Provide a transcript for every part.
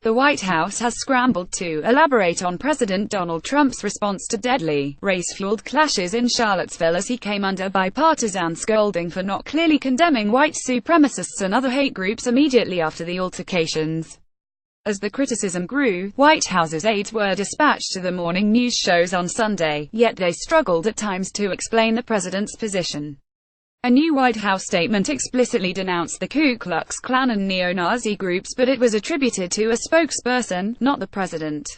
The White House has scrambled to elaborate on President Donald Trump's response to deadly, race-fueled clashes in Charlottesville as he came under bipartisan scolding for not clearly condemning white supremacists and other hate groups immediately after the altercations. As the criticism grew, White House's aides were dispatched to the morning news shows on Sunday, yet they struggled at times to explain the president's position. A new White House statement explicitly denounced the Ku Klux Klan and neo-Nazi groups, but it was attributed to a spokesperson, not the president.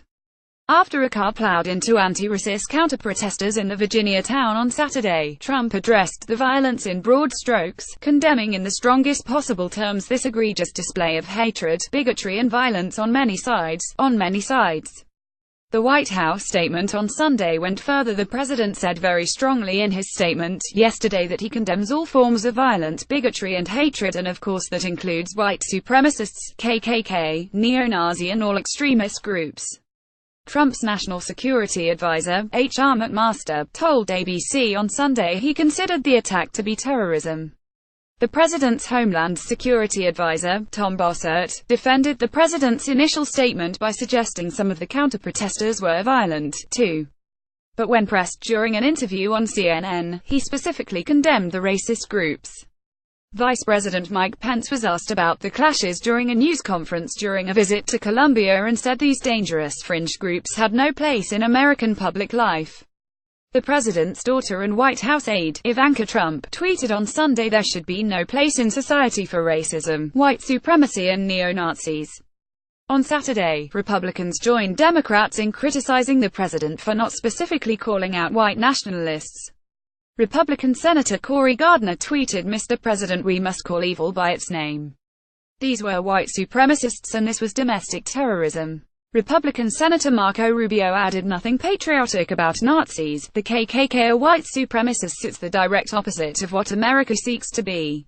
After a car plowed into anti-racist counter-protesters in the Virginia town on Saturday, Trump addressed the violence in broad strokes, condemning in the strongest possible terms this egregious display of hatred, bigotry and violence on many sides. The White House statement on Sunday went further. The president said very strongly in his statement yesterday that he condemns all forms of violent bigotry and hatred, and of course that includes white supremacists, KKK, neo-Nazi and all extremist groups. Trump's national security advisor, H.R. McMaster, told ABC on Sunday he considered the attack to be terrorism. The president's Homeland Security advisor, Tom Bossert, defended the president's initial statement by suggesting some of the counter-protesters were violent, too. But when pressed during an interview on CNN, he specifically condemned the racist groups. Vice President Mike Pence was asked about the clashes during a news conference during a visit to Colombia and said these dangerous fringe groups had no place in American public life. The president's daughter and White House aide, Ivanka Trump, tweeted on Sunday there should be no place in society for racism, white supremacy and neo-Nazis. On Saturday, Republicans joined Democrats in criticizing the president for not specifically calling out white nationalists. Republican Senator Cory Gardner tweeted, "Mr. President, we must call evil by its name. These were white supremacists and this was domestic terrorism." Republican Senator Marco Rubio added, "Nothing patriotic about Nazis. The KKK are white supremacists. It's the direct opposite of what America seeks to be."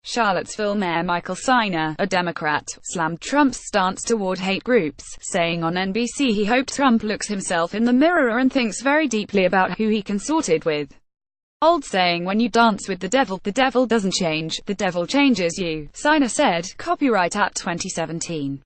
Charlottesville Mayor Michael Steiner, a Democrat, slammed Trump's stance toward hate groups, saying on NBC he hoped Trump looks himself in the mirror and thinks very deeply about who he consorted with. "Old saying, when you dance with the devil doesn't change, the devil changes you," Steiner said, copyright at 2017.